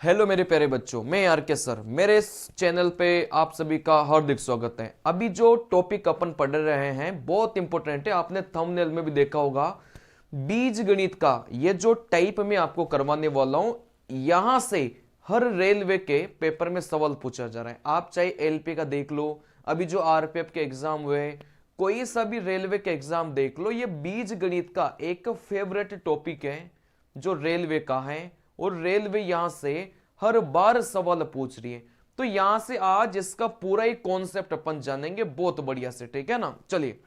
Hello मेरे प्यारे बच्चों, मैं आर के सर। मेरे इस चैनल पे आप सभी का हार्दिक स्वागत है। अभी जो टॉपिक अपन पढ़ रहे हैं बहुत इंपॉर्टेंट है। आपने थंबनेल में भी देखा होगा, बीज गणित का ये जो टाइप में आपको करवाने वाला हूं, यहां से हर रेलवे के पेपर में सवाल पूछा जा रहा है। आप चाहे एलपी का देख लो, अभी जो आरपीएफ के एग्जाम हुए, कोई सा भी रेलवे के एग्जाम देख लो, ये बीज गणित का एक फेवरेट टॉपिक है जो रेलवे का है। और रेलवे यहां से हर बार सवाल पूछ रही है। तो यहां से आज इसका पूरा ही कॉन्सेप्ट अपन जानेंगे बहुत बढ़िया से, ठीक है ना। चलिए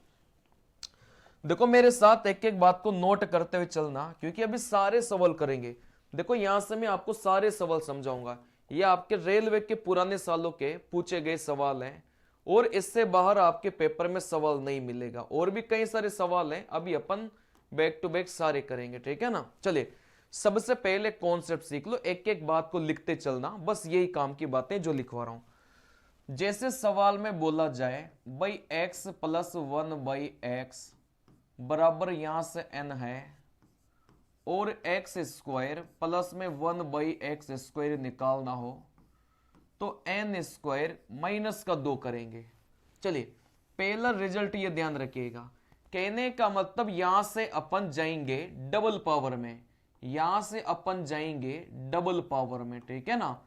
देखो, मेरे साथ एक एक बात को नोट करते हुए चलना, क्योंकि अभी सारे सवाल करेंगे। देखो यहां से मैं आपको सारे सवाल समझाऊंगा। ये आपके रेलवे के पुराने सालों के पूछे गए सवाल हैं, और इससे बाहर आपके पेपर में सवाल नहीं मिलेगा। और भी कई सारे सवाल हैं, अभी अपन बैक टू बैक सारे करेंगे, ठीक है ना। चलिए सबसे पहले कॉन्सेप्ट सीख लो, एक एक बात को लिखते चलना, बस यही काम की बातें जो लिखवा रहा हूं। जैसे सवाल में बोला जाए भाई x प्लस 1/x बराबर यहां से n है, और एक्स स्क्वायर प्लस में 1/x² निकालना हो, तो n स्क्वायर माइनस का 2 करेंगे। चलिए पहला रिजल्ट ये ध्यान रखिएगा, कहने का मतलब यहां से अपन जाएंगे डबल पावर में, यहां से अपन जाएंगे डबल पावर में, ठीक है ना।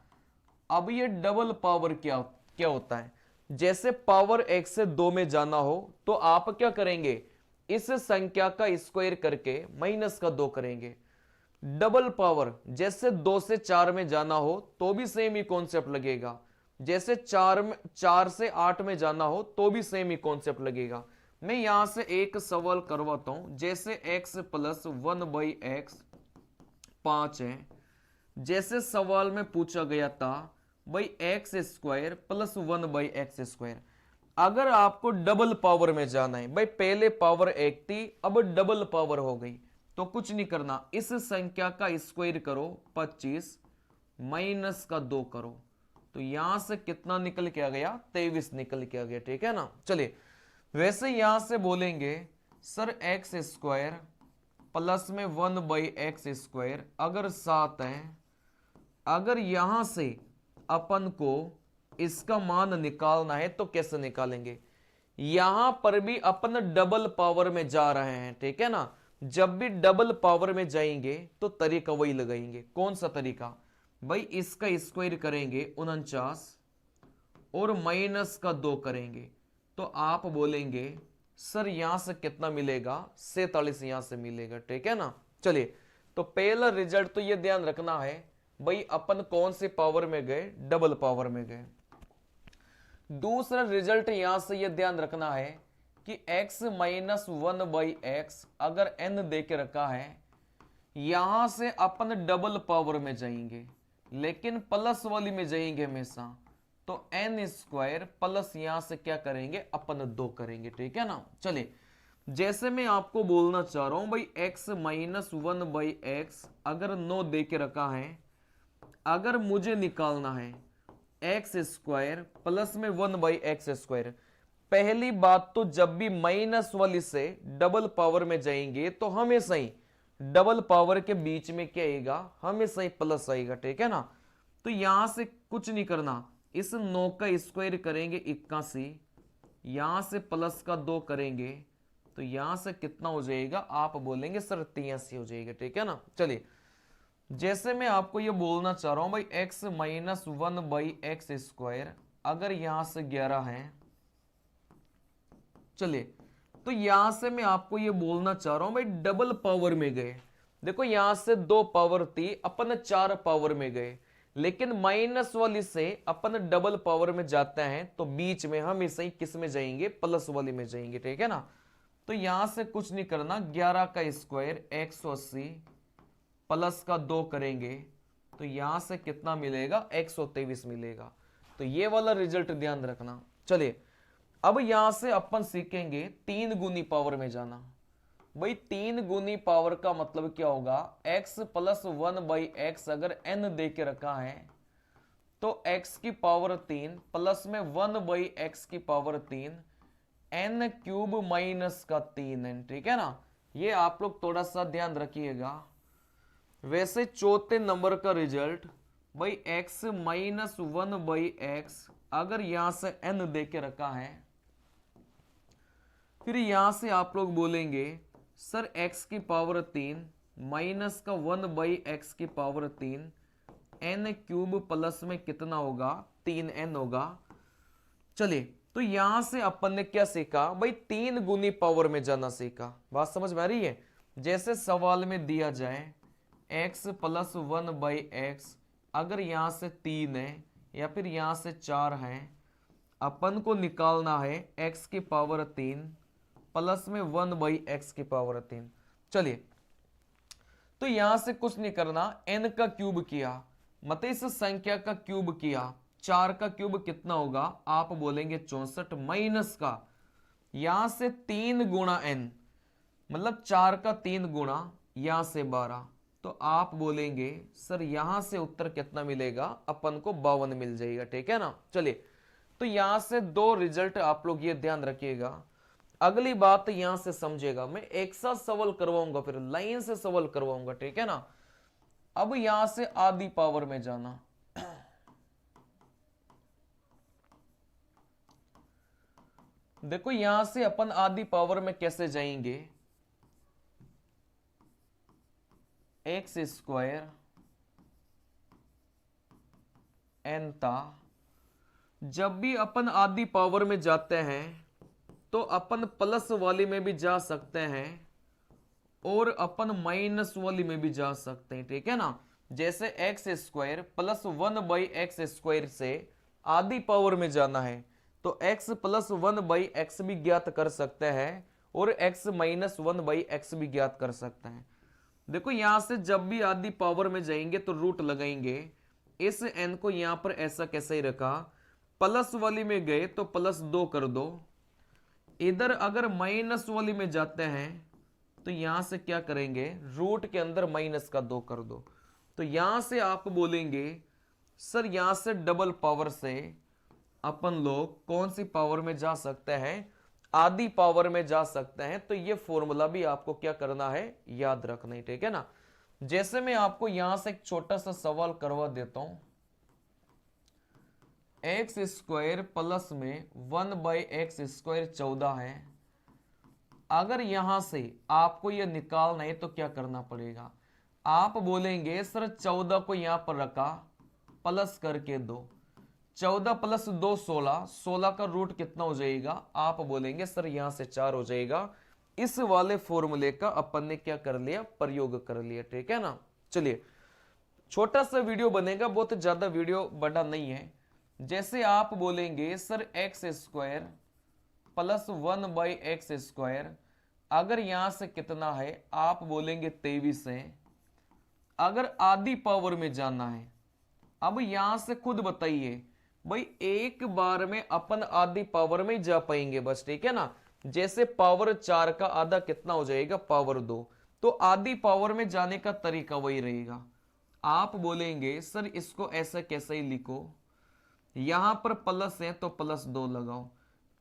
अब ये डबल पावर क्या क्या होता है, जैसे पावर एक से 2 में जाना हो तो आप क्या करेंगे, इस संख्या का स्क्वायर करके माइनस का 2 करेंगे। डबल पावर जैसे 2 से 4 में जाना हो तो भी सेम ही कॉन्सेप्ट लगेगा, जैसे 4 से 8 में जाना हो तो भी सेम ही कॉन्सेप्ट लगेगा। मैं यहां से एक सवाल करवाता हूं, जैसे x प्लस 1/x 5 है। जैसे सवाल में पूछा गया था भाई एक्स स्क्वायर प्लस 1/x²। अगर आपको डबल पावर में जाना है, भाई पहले पावर एक थी अब डबल पावर हो गई, तो कुछ नहीं करना, इस संख्या का स्क्वायर करो 25 माइनस का 2 करो, तो यहां से कितना निकल के आ गया, 23 निकल के आ गया, ठीक है ना। चलिए वैसे यहां से बोलेंगे सर एक्स स्क्वायर प्लस में 1/x² अगर 7 है, अगर यहां से अपन को इसका मान निकालना है तो कैसे निकालेंगे, यहां पर भी अपन डबल पावर में जा रहे हैं, ठीक है ना। जब भी डबल पावर में जाएंगे तो तरीका वही लगाएंगे। कौन सा तरीका, भाई इसका स्क्वायर करेंगे 49 और माइनस का 2 करेंगे, तो आप बोलेंगे सर यहां से कितना मिलेगा, 47 यहां से मिलेगा, ठीक है ना। चलिए तो पहला रिजल्ट तो ये ध्यान रखना है, भाई अपन कौन से पावर में गए, डबल पावर में गए। दूसरा रिजल्ट यहां से ये ध्यान रखना है कि x माइनस 1/x अगर n दे के रखा है, यहां से अपन डबल पावर में जाएंगे, लेकिन प्लस वाली में जाएंगे हमेशा, तो n स्क्वायर प्लस यहां से क्या करेंगे, अपन 2 करेंगे, ठीक है ना। चलिए जैसे मैं आपको बोलना चाह रहा हूं भाई x माइनस 1/x अगर 9 दे के रखा है, अगर मुझे निकालना है एक्स स्क्वायर प्लस में 1/x², पहली बात तो जब भी माइनस वाली से डबल पावर में जाएंगे तो हमेशा ही डबल पावर के बीच में क्या आएगा, हमेशा ही प्लस आएगा, ठीक है ना। तो यहां से कुछ नहीं करना, इस 9 का स्क्वायर करेंगे 81, यहां से प्लस का 2 करेंगे, तो यहां से कितना हो जाएगा, आप बोलेंगे सर 83 हो जाएगा, ठीक है ना। चलिए जैसे मैं आपको ये बोलना चाह रहा हूं भाई x माइनस 1/x² अगर यहां से 11 है, चलिए तो यहां से मैं आपको ये बोलना चाह रहा हूं भाई डबल पावर में गए। देखो यहां से 2 पावर थी, अपन 4 पावर में गए, लेकिन माइनस वाली से अपन डबल पावर में जाते हैं तो बीच में हमेशा ही किस में जाएंगे, प्लस वाली में जाएंगे, ठीक है ना। तो यहां से कुछ नहीं करना, 11 का स्क्वायर 180 प्लस का 2 करेंगे, तो यहां से कितना मिलेगा, 123 मिलेगा। तो ये वाला रिजल्ट ध्यान रखना। चलिए अब यहां से अपन सीखेंगे 3 गुनी पावर में जाना। भाई 3 गुनी पावर का मतलब क्या होगा, x प्लस 1/x अगर n दे के रखा है, तो x की पावर 3 प्लस में 1/x की पावर 3 n³ माइनस का 3n, ठीक है ना। ये आप लोग थोड़ा सा ध्यान रखिएगा। वैसे चौथे नंबर का रिजल्ट भाई x माइनस 1/x, अगर यहां से n दे के रखा है, फिर यहां से आप लोग बोलेंगे सर x की पावर 3 माइनस का 1/x की पावर 3, n क्यूब प्लस में कितना होगा 3n होगा। चलिए, तो यहां से अपन ने क्या सीखा भाई, 3 गुनी पावर में जाना सीखा। बात समझ में आ रही है? जैसे सवाल में दिया जाए x प्लस 1/x, अगर यहां से 3 है या फिर यहां से 4 है, अपन को निकालना है x की पावर 3 प्लस में 1/x की पावर 3। चलिए, तो यहां से कुछ नहीं करना, n का क्यूब किया, मतलब इस संख्या का क्यूब किया, 4 का क्यूब कितना होगा, आप बोलेंगे 64, माइनस का यहां से 3 गुणा n, मतलब 4 का 3 गुणा यहां से 12, तो आप बोलेंगे सर यहां से उत्तर कितना मिलेगा, अपन को 52 मिल जाएगा। ठीक है ना? चलिए, तो यहां से 2 रिजल्ट आप लोग ये ध्यान रखिएगा। अगली बात यहां से समझेगा, मैं एक साथ सवाल करवाऊंगा, फिर लाइन से सवाल करवाऊंगा। ठीक है ना? अब यहां से आधी पावर में जाना, देखो यहां से अपन आधी पावर में कैसे जाएंगे, एक्स स्क्वायर एन था। जब भी अपन आधी पावर में जाते हैं तो अपन प्लस वाली में भी जा सकते हैं और अपन माइनस वाली में भी जा सकते हैं। ठीक है ना? जैसे x square plus 1/x square से आधी पावर में जाना है तो x प्लस 1/x भी ज्ञात कर सकते हैं और x माइनस 1/x भी ज्ञात कर सकते हैं। देखो यहां से जब भी आधी पावर में जाएंगे तो रूट लगाएंगे, इस n को यहां पर ऐसा कैसे ही रखा, प्लस वाली में गए तो +2 कर दो, इधर अगर माइनस वाली में जाते हैं तो यहां से क्या करेंगे, रूट के अंदर -2 कर दो। तो यहां से आप बोलेंगे सर यहां से डबल पावर से अपन लोग कौन सी पावर में जा सकते हैं, आधी पावर में जा सकते हैं। तो ये फॉर्मूला भी आपको क्या करना है, याद रखना है। ठीक है ना? जैसे मैं आपको यहां से एक छोटा सा सवाल करवा देता हूं, एक्स स्क्वायर प्लस में 1/x स्क्वायर 14 है, अगर यहां से आपको यह निकालना है तो क्या करना पड़ेगा, आप बोलेंगे सर 14 को यहां पर रखा, प्लस करके दो, 14 प्लस 2 16, 16 का रूट कितना हो जाएगा, आप बोलेंगे सर यहां से 4 हो जाएगा। इस वाले फॉर्मूले का अपन ने क्या कर लिया, प्रयोग कर लिया। ठीक है ना? चलिए, छोटा सा वीडियो बनेगा, बहुत ज्यादा वीडियो बड़ा नहीं है। जैसे आप बोलेंगे sir x square plus 1/x square, अगर यहां से कितना है, आप बोलेंगे 23 है, अगर आधी पावर में जाना है। अब यहां से खुद बताइए भाई, एक बार में अपन आधी पावर में जा पाएंगे बस। ठीक है ना? जैसे पावर 4 का आधा कितना हो जाएगा, पावर 2, तो आधी पावर में जाने का तरीका वही रहेगा। आप बोलेंगे सर इसको ऐसा कैसे ही लिखो, यहां पर प्लस है तो +2 लगाओ,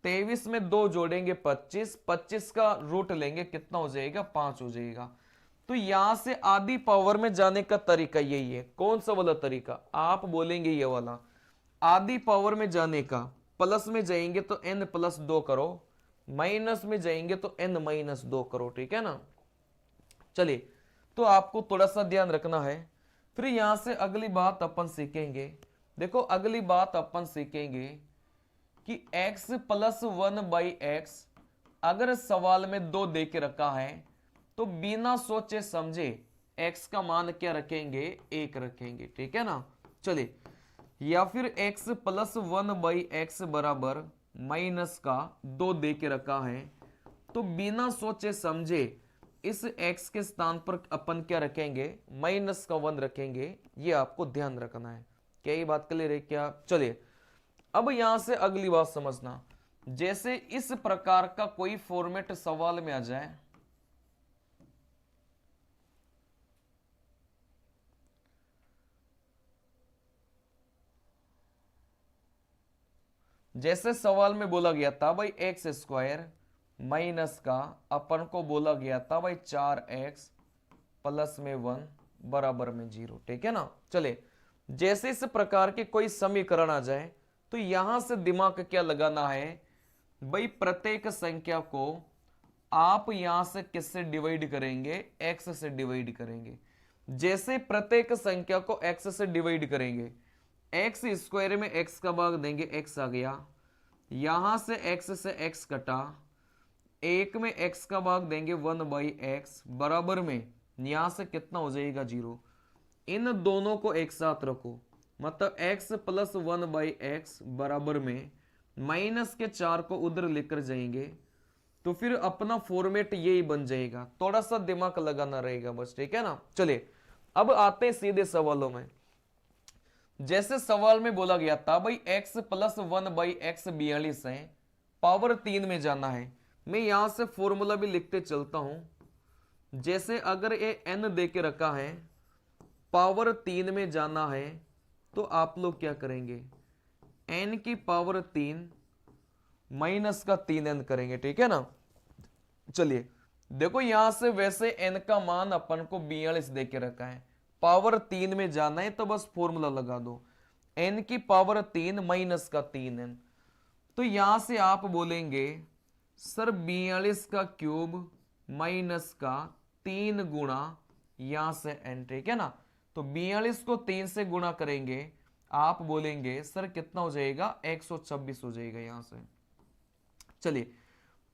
23 में 2 जोड़ेंगे 25, 25 का रूट लेंगे कितना हो जाएगा, 5 हो जाएगा। तो यहां से आधी पावर में जाने का तरीका यही है। कौन सा वाला तरीका, आप बोलेंगे ये वाला, आधी पावर में जाने का, प्लस में जाएंगे तो n प्लस 2 करो, माइनस में जाएंगे तो n माइनस 2 करो। ठीक है ना? चलिए, तो आपको थोड़ा सा ध्यान रखना है। फिर यहां से अगली बात अपन सीखेंगे, देखो अगली बात अपन सीखेंगे कि x प्लस 1/x, अगर सवाल में 2 दे के रखा है तो बिना सोचे समझे x का मान क्या रखेंगे, 1 रखेंगे। ठीक है ना? चलिए, या फिर x प्लस 1/x बराबर माइनस का 2 दे के रखा है तो बिना सोचे समझे इस x के स्थान पर अपन क्या रखेंगे, -1 रखेंगे। ये आपको ध्यान रखना है। क्या ये बात क्लियर है क्या? चलिए, अब यहां से अगली बात समझना, जैसे इस प्रकार का कोई फॉर्मेट सवाल में आ जाए, जैसे सवाल में बोला गया था भाई एक्स स्क्वायर माइनस का अपन को बोला गया था भाई 4x प्लस में 1 बराबर में 0। ठीक है ना? चले, जैसे इस प्रकार के कोई समीकरण आ जाए तो यहां से दिमाग क्या लगाना है भाई, प्रत्येक संख्या को आप यहां से किससे डिवाइड करेंगे, x से डिवाइड करेंगे। जैसे प्रत्येक संख्या को x से डिवाइड करेंगे, x स्क्वायर में x का भाग देंगे, x आ गया, यहां से x से x कटा, एक में x का भाग देंगे 1/x बराबर में यहां से कितना हो जाएगा 0। इन दोनों को एक साथ रखो, मतलब x प्लस 1/x बराबर में माइनस के 4 को उधर लेकर जाएंगे तो फिर अपना फॉर्मेट यही बन जाएगा। थोड़ा सा दिमाग लगाना रहेगा बस, ठीक है ना। चलिए अब आते हैं सीधे सवालों में। जैसे सवाल में बोला गया था भाई x प्लस 1/x 42 है, पावर 3 में जाना है। मैं यहां से फॉर्मूला भी लिखते चलता हूं। जैसे अगर ये n दे के रखा है, पावर 3 में जाना है, तो आप लोग क्या करेंगे, n की पावर 3 माइनस का 3n करेंगे, ठीक है ना। चलिए देखो यहां से वैसे n का मान अपन को 42 दे के रखा है, पावर 3 में जाना है तो बस फॉर्मूला लगा दो, n की पावर 3 माइनस का 3n। तो यहां से आप बोलेंगे सर 42 का क्यूब माइनस का 3 गुणा यहां से n, ठीक है ना। तो 42 को 3 से गुणा करेंगे, आप बोलेंगे सर कितना हो जाएगा, 126 हो जाएगा यहां से। चलिए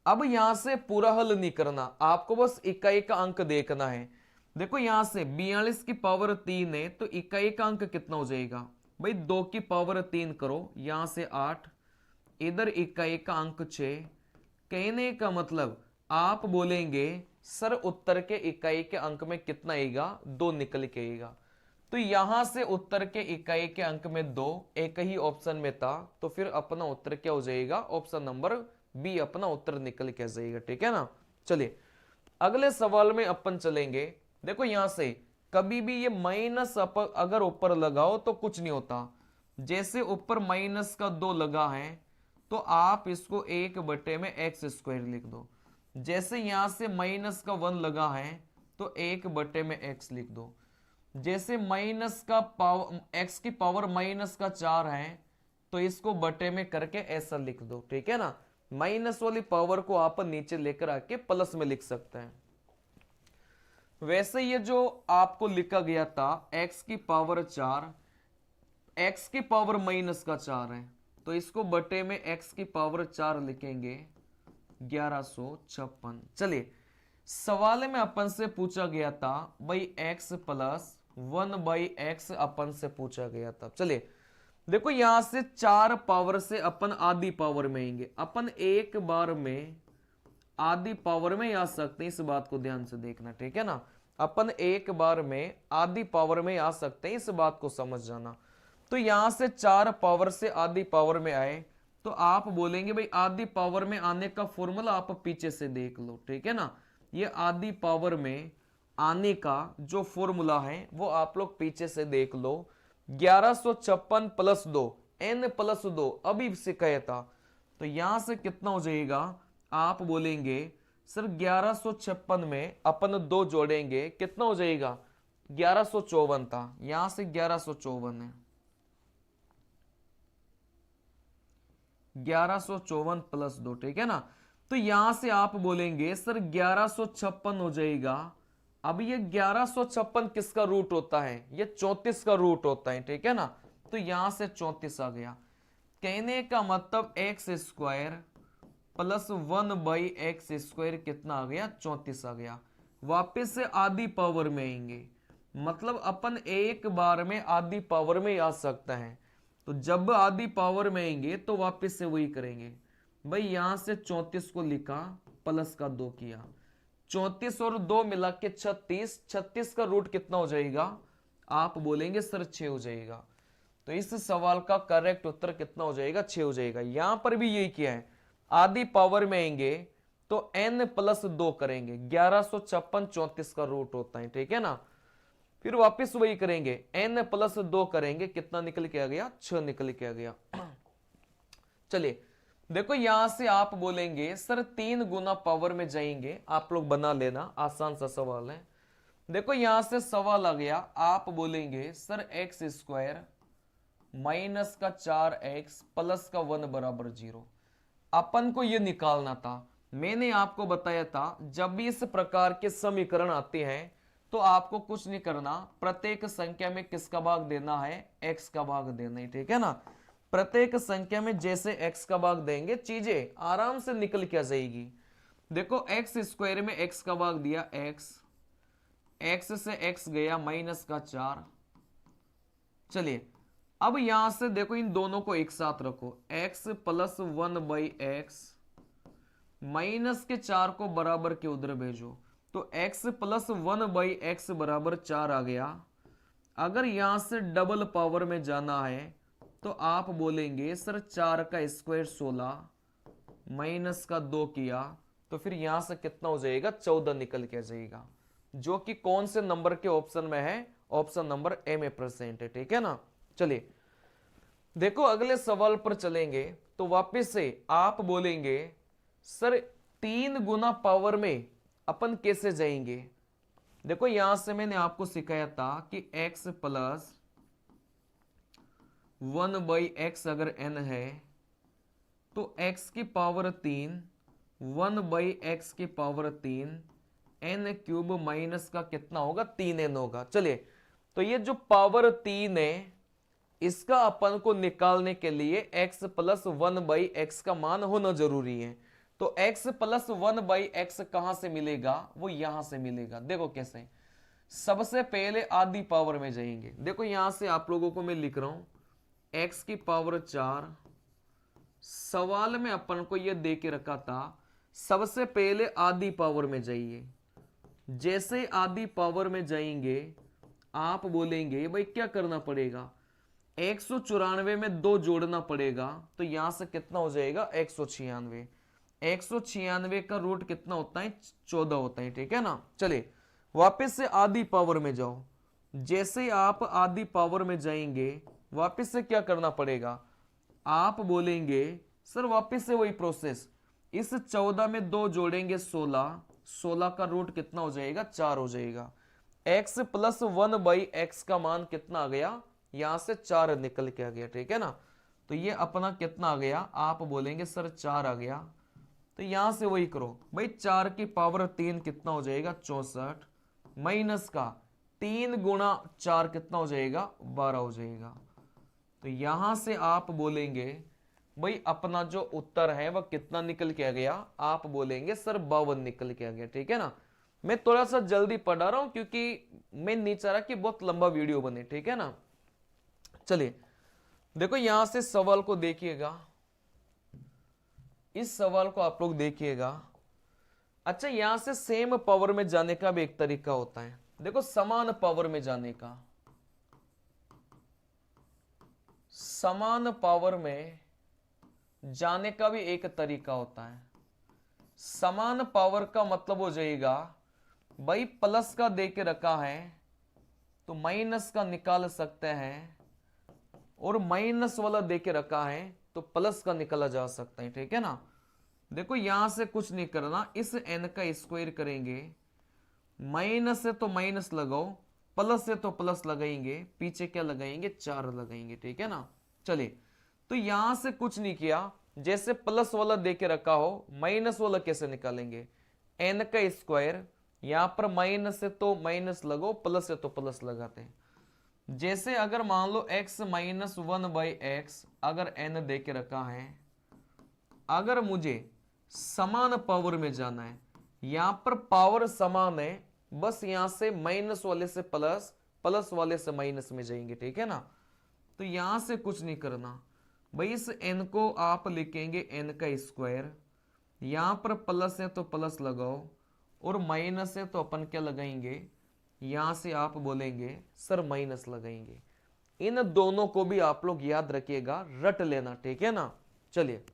अब यहां से पूरा हल नहीं करना, आपको बस इकाई का अंक देखना है। देखो यहां से 42 की पावर 3 है तो इकाई का अंक कितना हो जाएगा भाई, 2 की पावर 3 करो, यहां से 8, इधर इकाई का अंक 6। कहने का मतलब आप बोलेंगे सर उत्तर के इकाई के अंक में कितना आएगा, 2 निकल के आएगा। तो यहां से उत्तर के इकाई के अंक में 2 एक ही ऑप्शन में था, तो फिर अपना उत्तर क्या हो जाएगा, ऑप्शन नंबर बी अपना उत्तर निकल के जाएगा, ठीक है ना। चलिए अगले सवाल में अपन चलेंगे। देखो यहां से कभी भी ये माइनस अगर ऊपर लगाओ तो कुछ नहीं होता। जैसे ऊपर माइनस का 2 लगा है तो आप इसको 1 में एक्स स्क्वायर लिख दो। जैसे यहां से माइनस का 1 लगा है तो 1 में एक्स लिख दो। जैसे माइनस का पावर एक्स की पावर माइनस का 4 है तो इसको बटे में करके ऐसा लिख दो, ठीक है ना। माइनस वाली पावर को आप नीचे लेकर आके प्लस में लिख सकते हैं। वैसे ये जो आपको लिखा गया था x की पावर 4, x की पावर माइनस का 4 है तो इसको बटे में x की पावर 4 लिखेंगे 1156। चलिए सवाल में अपन से पूछा गया था भाई x प्लस 1/x अपन से पूछा गया था। चलिए देखो यहां से 4 पावर से अपन आधी पावर में आएंगे, अपन एक बार में आधी पावर में आ सकते हैं, इस बात को ध्यान से देखना, ठीक है ना। अपन एक बार में आधी पावर में आ सकते हैं, इस बात को समझ जाना। तो यहां से 4 पावर से आधी पावर में आए तो आप बोलेंगे भाई आधी पावर में आने का फॉर्मूला आप पीछे से देख लो, ठीक है ना। ये आधी पावर में आने का जो फॉर्मूला है वो आप लोग पीछे से देख लो। 1156 प्लस 2 n प्लस 2 अभी से कहे था, तो यहां से कितना हो जाएगा, आप बोलेंगे सर 1156 में अपन 2 जोड़ेंगे कितना हो जाएगा, 1154 था, यहां से 1154 है, 1154 प्लस 2, ठीक है ना। तो यहां से आप बोलेंगे सर 1156 हो जाएगा। अब ये 1156 किसका रूट होता है, ये 34 का रूट होता है, ठीक है ना। तो यहां से 34 आ गया। कहने का मतलब x square plus 1/x square कितना आ गया, 34 आ गया। वापस से आधी पावर में आएंगे, मतलब अपन एक बार में आधी पावर में आ सकता है। तो जब आधी पावर में आएंगे तो वापस से वही करेंगे भाई, यहां से 34 को लिखा प्लस का 2 किया, 34 और 2 मिला के 36, 36 का रूट कितना हो जाएगा, आप बोलेंगे सर 6 हो जाएगा। तो इस सवाल का करेक्ट उत्तर कितना हो जाएगा, 6 हो जाएगा। यहां पर भी यही किया है, आधी पावर में आएंगे तो n प्लस 2 करेंगे, 1156 34 का रूट होता है, ठीक है ना। फिर वापस वही करेंगे, n प्लस 2 करेंगे, कितना निकल के आ गया, 6 निकल के आ गया। चलिए देखो यहां से आप बोलेंगे सर 3 गुना पावर में जाएंगे, आप लोग बना लेना, आसान सा सवाल है। देखो यहां से सवाल आ गया, आप बोलेंगे सर एक्स स्क्वायर माइनस का 4x प्लस का 1 बराबर 0। अपन को यह निकालना था। मैंने आपको बताया था जब भी इस प्रकार के समीकरण आते हैं तो आपको कुछ नहीं करना, प्रत्येक संख्या में किसका भाग देना है, x का भाग देना है, ठीक है ना। प्रत्येक संख्या में जैसे x का भाग देंगे चीजें आराम से निकल के आ जाएगी। देखो एक्स स्क्वायर में x का भाग दिया x से x गया माइनस का 4। चलिए अब यहां से देखो इन दोनों को एक साथ रखो, x plus 1 by x minus के 4 को बराबर के उधर भेजो तो x प्लस 1 बाई एक्स बराबर 4 आ गया। अगर यहां से डबल पावर में जाना है तो आप बोलेंगे सर 4 का स्क्वायर 16 माइनस का 2 किया तो फिर यहां से कितना हो जाएगा, 14 निकल के आ जाएगा, जो कि कौन से नंबर के ऑप्शन में है, ऑप्शन नंबर ए में प्रेजेंट है, ठीक है ना। चलिए देखो अगले सवाल पर चलेंगे तो वापस से आप बोलेंगे सर 3 गुना पावर में अपन कैसे जाएंगे। देखो यहां से मैंने आपको सिखाया था कि x प्लस 1 बाई एक्स अगर n है तो x की पावर 3 1 बाई एक्स की पावर 3 n क्यूब माइनस का कितना होगा, 3n होगा। चलिए तो ये जो पावर 3 है इसका अपन को निकालने के लिए x प्लस 1 बाई एक्स का मान होना जरूरी है। तो x प्लस 1 बाई एक्स कहां से मिलेगा, वो यहां से मिलेगा। देखो कैसे, सबसे पहले आधी पावर में जाएंगे। देखो यहां से आप लोगों को मैं लिख रहा हूं x की पावर 4। सवाल में अपन को यह दे के रखा था सबसे पहले आधी पावर में जाइए। जैसे आधी पावर में जाएंगे आप बोलेंगे भाई क्या करना पड़ेगा, 194 में 2 जोड़ना पड़ेगा तो यहां से कितना हो जाएगा, 196। 196 का रूट कितना होता है, 14 होता है, ठीक है ना। चलिए वापस से आधी पावर में जाओ। जैसे आप आधी पावर में जाएंगे वापस से क्या करना पड़ेगा, आप बोलेंगे सर वापस से वही प्रोसेस, इस 14 में 2 जोड़ेंगे 16, 16 का रूट कितना हो जाएगा, 4 हो जाएगा। x प्लस 1 बाई एक्स का मान कितना आ गया, यहां से 4 निकल के आ गया, ठीक है ना। तो ये अपना कितना आ गया, आप बोलेंगे सर 4 आ गया। तो यहां से वही करो भाई, 4 की पावर 3 कितना हो जाएगा, 64 माइनस का 3 गुणा 4 कितना हो जाएगा, 12 हो जाएगा। तो यहां से आप बोलेंगे भाई अपना जो उत्तर है वह कितना निकल के आ गया, आप बोलेंगे सर 52 निकल के आ गया, ठीक है ना। मैं थोड़ा सा जल्दी पढ़ा रहा हूं क्योंकि मैं नहीं चाह रहा कि बहुत लंबा वीडियो बने, ठीक है ना। चलिए देखो यहां से सवाल को देखिएगा, इस सवाल को आप लोग देखिएगा। अच्छा यहां से सेम पावर में जाने का भी एक तरीका होता है। देखो समान पावर में जाने का, समान पावर में जाने का भी एक तरीका होता है। समान पावर का मतलब हो जाएगा भाई प्लस का दे के रखा है तो माइनस का निकाल सकते हैं, और माइनस वाला दे के रखा है तो प्लस का निकाला जा सकता है, ठीक है ना। देखो यहां से कुछ नहीं करना, इस n का स्क्वायर करेंगे, माइनस से तो माइनस लगाओ, प्लस से तो प्लस लगाएंगे, पीछे क्या लगाएंगे, 4 लगाएंगे, ठीक है ना। चलिए तो यहां से कुछ नहीं किया, जैसे प्लस वाला दे के रखा हो माइनस वाला कैसे निकालेंगे, n का स्क्वायर, यहां पर माइनस से तो माइनस लगाओ, प्लस से तो प्लस लगाते हैं। जैसे अगर मान लो x माइनस 1 बाई एक्स अगर n दे के रखा है, अगर मुझे समान पावर में जाना है, यहां पर पावर समान है, बस यहां से माइनस वाले से प्लस, प्लस वाले से माइनस में जाएंगे, ठीक है ना। तो यहां से कुछ नहीं करना भाई, इस n को आप लिखेंगे n का स्क्वायर, यहां पर प्लस है तो प्लस लगाओ, और माइनस है तो अपन क्या लगाएंगे, यहां से आप बोलेंगे सर माइनस लगाएंगे। इन दोनों को भी आप लोग याद रखिएगा, रट लेना, ठीक है ना। चलिए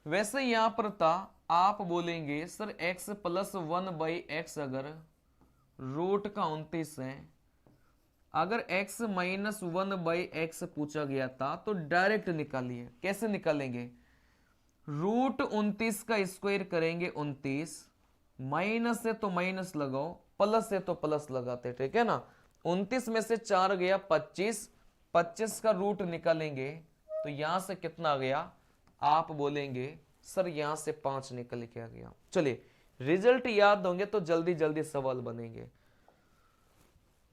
वैसे यहां पर था, आप बोलेंगे sir x plus 1 by x अगर रूट का 29 है, अगर x माइनस 1 बाई एक्स पूछा गया था तो डायरेक्ट निकालिए। कैसे निकालेंगे, रूट 29 का स्क्वायर करेंगे 29, माइनस है तो माइनस लगाओ, प्लस है तो प्लस लगाते, ठीक है ना। 29 में से 4 गया 25, 25 का रूट निकालेंगे तो यहां से कितना आ गया, आप बोलेंगे सर यहां से 5 निकल के आ गया। चलिए रिजल्ट याद होंगे तो जल्दी जल्दी सवाल बनेंगे।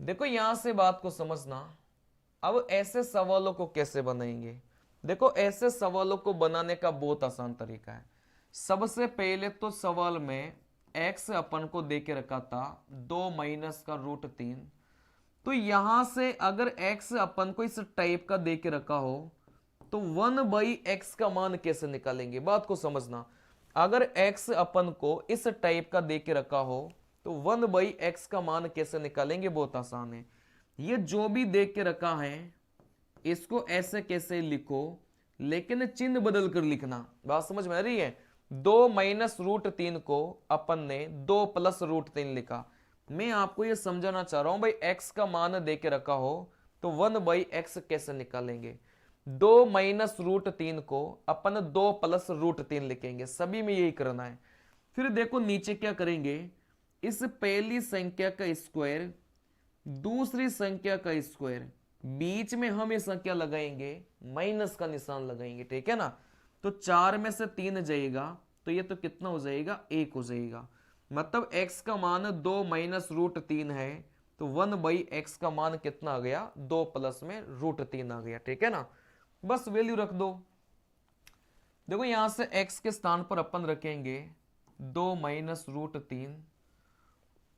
देखो यहां से बात को समझना। अब ऐसे सवालों को कैसे बनाएंगे, देखो ऐसे सवालों को बनाने का बहुत आसान तरीका है। सबसे पहले तो सवाल में x अपन को दे के रखा था 2 माइनस का रूट 3, तो यहां से अगर x अपन को इस टाइप का दे के रखा हो तो 1/x का मान कैसे निकालेंगे, बात को समझना। अगर x अपन को इस टाइप का दे के रखा हो तो 1/x का मान कैसे निकालेंगे, बहुत आसान है। ये जो भी दे के रखा है इसको ऐसे कैसे लिखो, लेकिन चिन्ह बदल कर लिखना, बात समझ में आ रही है। 2 माइनस रूट 3 को अपन ने 2 प्लस रूट 3 लिखा। मैं आपको यह समझाना चाह रहा हूं भाई x का मान दे के रखा हो तो 1/x कैसे निकालेंगे। 2 माइनस रूट 3 को अपन 2 प्लस रूट 3 लिखेंगे, सभी में यही करना है। फिर देखो नीचे क्या करेंगे, इस पहली संख्या का स्क्वायर दूसरी संख्या का स्क्वायर, बीच में हम ये संख्या लगाएंगे माइनस का निशान लगाएंगे, ठीक है ना। तो 4 में से 3 जाएगा तो ये तो कितना हो जाएगा, 1 हो जाएगा। मतलब x का मान 2 माइनस रूट 3 है तो 1/x का मान कितना आ गया, 2 प्लस में रूट 3 आ गया, ठीक है ना। बस वैल्यू रख दो। देखो यहां से x के स्थान पर अपन रखेंगे 2 माइनस रूट 3,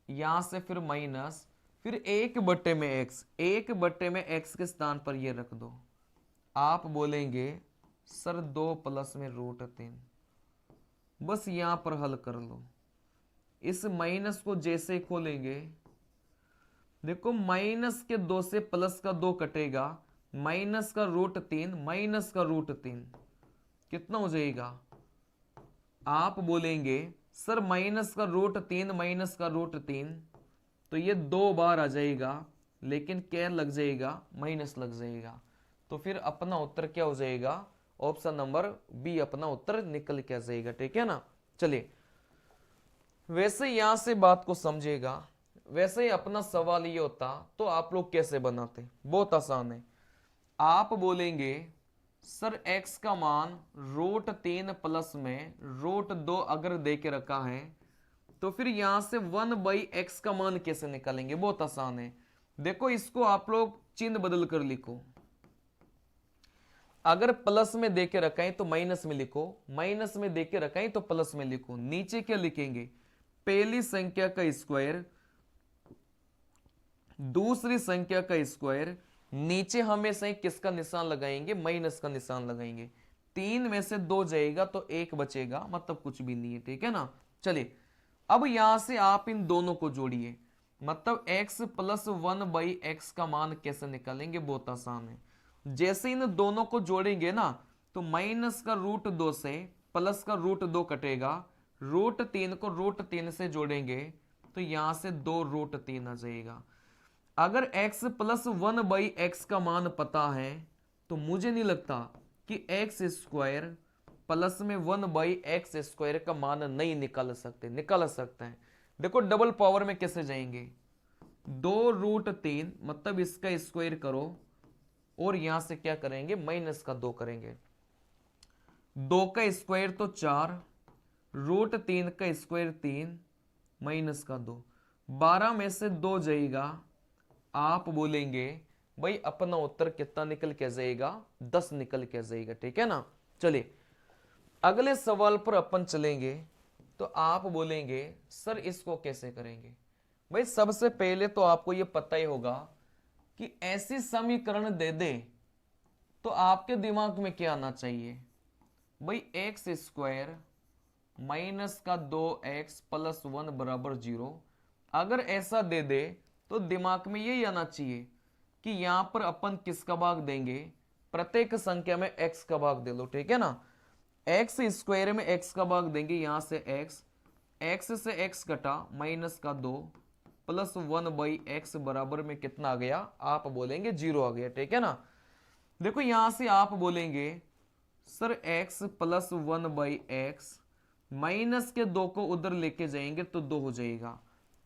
यहां से फिर माइनस, फिर 1/x, 1/x के स्थान पर ये रख दो। आप बोलेंगे सर 2 प्लस में रूट 3, बस यहां पर हल कर लो। इस माइनस को जैसे ही खोलेंगे, देखो माइनस के 2 से प्लस का 2 कटेगा, माइनस का रूट 3 माइनस का रूट 3 कितना हो जाएगा, आप बोलेंगे सर माइनस का रूट 3 माइनस का रूट 3, तो ये 2 बार आ जाएगा, लेकिन क्या लग जाएगा, माइनस लग जाएगा। तो फिर अपना उत्तर क्या हो जाएगा, ऑप्शन नंबर बी अपना उत्तर निकल के आ जाएगा, ठीक है ना। चलिए वैसे यहां से बात को समझेगा, वैसे ही अपना सवाल ये होता तो आप लोग कैसे बनाते, बहुत आसान है। आप बोलेंगे सर x का मान रूट 3 प्लस में रूट 2 अगर दे के रखा है तो फिर यहां से 1/x का मान कैसे निकालेंगे, बहुत आसान है। देखो इसको आप लोग चिन्ह बदल कर लिखो। अगर प्लस में दे के रखा है तो माइनस में लिखो, माइनस में दे के रखा है तो प्लस में लिखो। नीचे क्या लिखेंगे, पहली संख्या का स्क्वायर दूसरी संख्या का स्क्वायर, नीचे हमेशा किसका निशान लगाएंगे, माइनस का निशान लगाएंगे। 3 में से 2 जाएगा तो 1 बचेगा, मतलब कुछ भी नहीं है, ठीक है ना। चलिए अब यहां से आप इन दोनों को जोड़िए, मतलब x प्लस 1/x का मान कैसे निकालेंगे, बहुत आसान है। जैसे इन दोनों को जोड़ेंगे ना तो माइनस का रूट 2 से प्लस का रूट 2 कटेगा, रूट 3 को रूट 3 से जोड़ेंगे तो यहां से 2 रूट 3 आ जाएगा। अगर x प्लस 1/x का मान पता है तो मुझे नहीं लगता कि x स्क्वायर प्लस में 1/x स्क्वायर का मान नहीं निकाल सकते, निकाल सकते हैं। देखो डबल पावर में कैसे जाएंगे, 2 रूट 3 मतलब इसका स्क्वायर करो और यहां से क्या करेंगे, माइनस का 2 करेंगे। 2 का स्क्वायर तो 4, रूट 3 का स्क्वायर 3 माइनस का 2, 12 में से 2 जाएगा। आप बोलेंगे भाई अपना उत्तर कितना निकल के जाएगा, 10 निकल के जाएगा, ठीक है ना। चलिए अगले सवाल पर अपन चलेंगे। तो आप बोलेंगे सर इसको कैसे करेंगे। भाई सबसे पहले तो आपको यह पता ही होगा कि ऐसी समीकरण दे दे तो आपके दिमाग में क्या आना चाहिए, भाई एक्स स्क्वायर माइनस का 2x प्लस 1 बराबर 0। अगर ऐसा दे दे तो दिमाग में यही आना चाहिए कि यहां पर अपन किसका भाग देंगे, प्रत्येक संख्या में x का भाग दे लो, ठीक है ना। x स्क्वायर में x का भाग देंगे, यहां से x से x कटा माइनस का 2 प्लस 1/x बराबर में कितना आ गया, आप बोलेंगे 0 आ गया, ठीक है ना। देखो यहां से आप बोलेंगे sir x plus 1/x, minus के 2 को उधर लेके जाएंगे तो 2 हो जाएगा।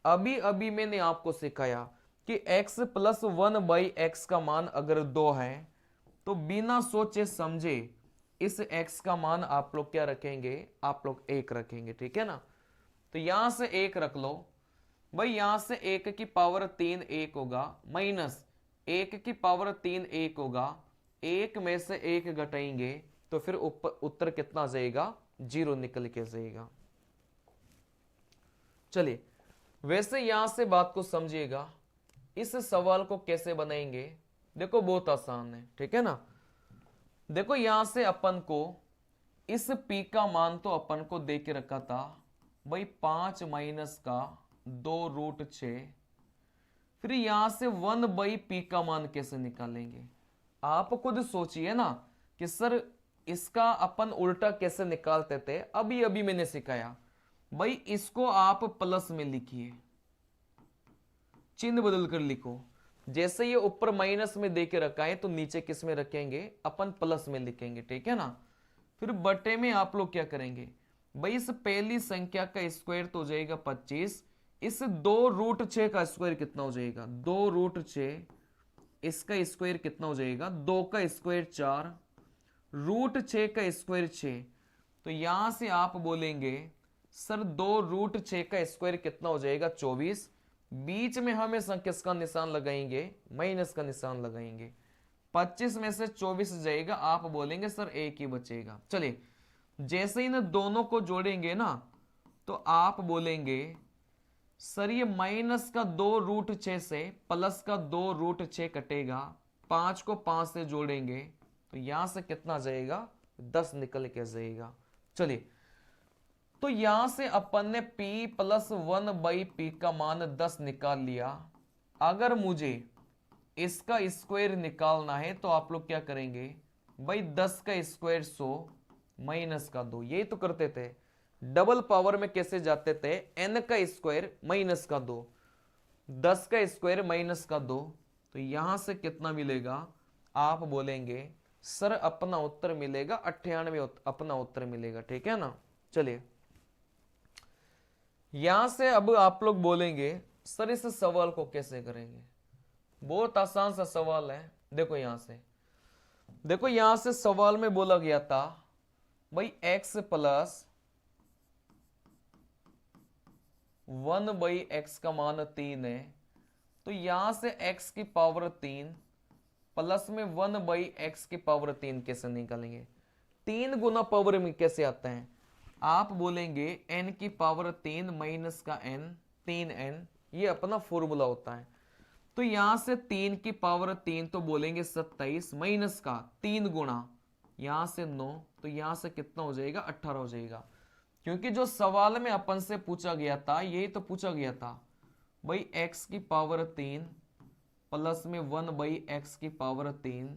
अभी अभी मैंने आपको सिखाया कि x प्लस 1/x का मान अगर 2 है तो बिना सोचे समझे इस x का मान आप लोग क्या रखेंगे, आप लोग 1 रखेंगे, ठीक है ना। तो यहां से 1 रख लो भाई, यहां से 1 की पावर 3 1 होगा, माइनस 1 की पावर 3 1 होगा, 1 में से 1 घटाएंगे तो फिर उत्तर कितना जाएगा, 0 निकल के जाएगा। चलिए वैसे यहां से बात को समझिएगा, इस सवाल को कैसे बनाएंगे, देखो बहुत आसान है, ठीक है ना। देखो यहां से अपन को इस p का मान तो अपन को दे के रखा था भाई 5 माइनस का 2√6। फिर यहां से 1/p का मान कैसे निकालेंगे, आप खुद सोचिए ना कि सर इसका अपन उल्टा कैसे निकालते थे। अभी अभी मैंने सिखाया भाई, इसको आप प्लस में लिखिए, चिन्ह बदल कर लिखो। जैसे ये ऊपर माइनस में देके रखा है तो नीचे किस में रखेंगे, अपन प्लस में लिखेंगे, ठीक है ना। फिर बटे में आप लोग क्या करेंगे भाई, इस पहली संख्या का स्क्वायर तो हो जाएगा 25, इस 2√6 का स्क्वायर कितना हो जाएगा, 2√6, इसका स्क्वायर कितना हो जाएगा, 2 का स्क्वायर 4, √6 का स्क्वायर 6। तो यहां से आप बोलेंगे सर 2√6 का स्क्वायर कितना हो जाएगा, 24। बीच में हमेशा किसका निशान लगाएंगे, माइनस का निशान लगाएंगे। 25 में से 24 जाएगा, आप बोलेंगे सर 1 ही बचेगा। चलिए जैसे इन दोनों को जोड़ेंगे ना तो आप बोलेंगे सर ये माइनस का 2√6 से प्लस का 2√6 कटेगा, 5 को 5 से जोड़ेंगे तो यहां से कितना जाएगा, 10 निकल के जाएगा। चलिए तो यहां से अपन ने p प्लस 1/p का मान 10 निकाल लिया। अगर मुझे इसका स्क्वायर निकालना है तो आप लोग क्या करेंगे भाई, 10 का स्क्वायर 100 माइनस का 2, यही तो करते थे। डबल पावर में कैसे जाते थे, n का स्क्वायर माइनस का 2, 10 का स्क्वायर माइनस का 2, तो यहां से कितना मिलेगा, आप बोलेंगे सर अपना उत्तर मिलेगा 98, अपना उत्तर मिलेगा, ठीक है ना। चलिए यहां से अब आप लोग बोलेंगे सर इस सवाल को कैसे करेंगे, बहुत आसान सा सवाल है। देखो यहां से, देखो यहां से सवाल में बोला गया था भाई x प्लस 1/x का मान 3 है, तो यहां से x की पावर 3 प्लस में 1/x की पावर 3 कैसे निकालेंगे, 3 गुना पावर में कैसे आता है, आप बोलेंगे n की पावर 3 माइनस का n, 3n, ये अपना फॉर्मूला होता है। तो यहां से 3 की पावर 3 तो बोलेंगे 27 माइनस का 3 गुणा यहां से 9, तो यहां से कितना हो जाएगा, 18 हो जाएगा। क्योंकि जो सवाल में अपन से पूछा गया था यही तो पूछा गया था भाई x की पावर 3 प्लस में 1/x की पावर 3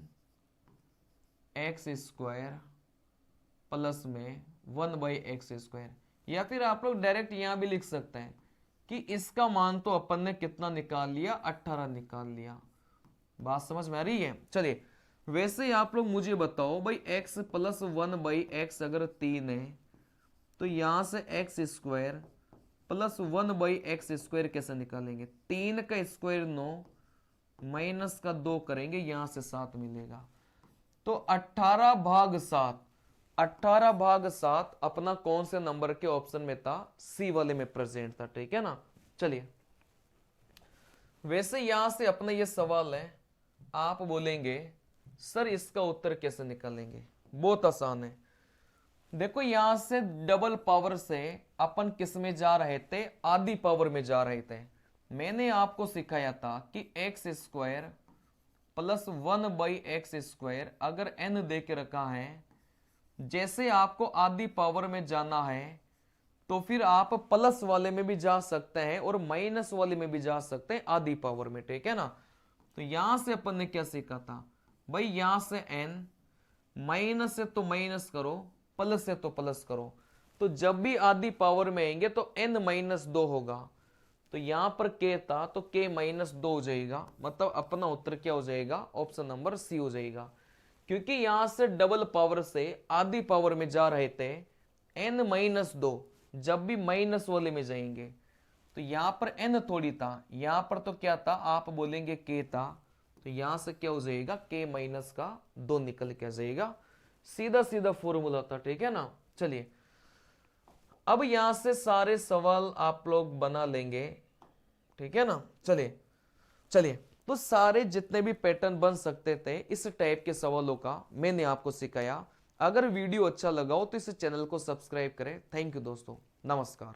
x स्क्वायर प्लस में 1/x स्क्वायर, या फिर आप लोग डायरेक्ट यहां भी लिख सकते हैं कि इसका मान तो अपन ने कितना निकाल लिया, 18 निकाल लिया। बात समझ में आ रही है। चलिए वैसे आप लोग मुझे बताओ भाई x प्लस 1/x अगर 3 है तो यहां से x square plus 1/x square कैसे निकालेंगे, 3 का स्क्वायर 9 माइनस का 2 करेंगे, यहां से 7 मिलेगा। तो 18/7, 18/7 अपना कौन से नंबर के ऑप्शन में था, सी वाले में प्रेजेंट था, ठीक है ना। चलिए वैसे यहां से अपना ये सवाल है, आप बोलेंगे सर इसका उत्तर कैसे निकालेंगे, बहुत आसान है। देखो यहां से डबल पावर से अपन किस में जा रहे थे, आधी पावर में जा रहे थे। मैंने आपको सिखाया था कि x square plus 1/x square अगर n दे के रखा है, जैसे आपको आधी पावर में जाना है तो फिर आप प्लस वाले में भी जा सकते हैं और माइनस वाले में भी जा सकते हैं आधी पावर में, ठीक है ना। तो यहां से अपन ने क्या सीखा था भाई, यहां से n, माइनस से तो माइनस करो, प्लस से तो प्लस करो, तो जब भी आधी पावर में आएंगे तो n-2 होगा। तो यहां पर k था तो k-2 हो जाएगा, मतलब अपना उत्तर क्या हो जाएगा, ऑप्शन नंबर सी हो जाएगा। क्योंकि यहां से डबल पावर से आधी पावर में जा रहे थे, n-2 जब भी माइनस वाले में जाएंगे तो यहां पर n थोड़ी था, यहां पर तो क्या था, आप बोलेंगे k था, तो यहां से क्या हो जाएगा, k माइनस का 2 निकल के आ जाएगा। सीधा सीधा फॉर्मूला था, ठीक है ना। चलिए अब यहां से सारे सवाल आप लोग बना लेंगे, ठीक है ना। चलिए चलिए तो सारे जितने भी पैटर्न बन सकते थे इस टाइप के सवालों का मैंने आपको सिखाया। अगर वीडियो अच्छा लगा हो तो इस चैनल को सब्सक्राइब करें। थैंक यू दोस्तों, नमस्कार।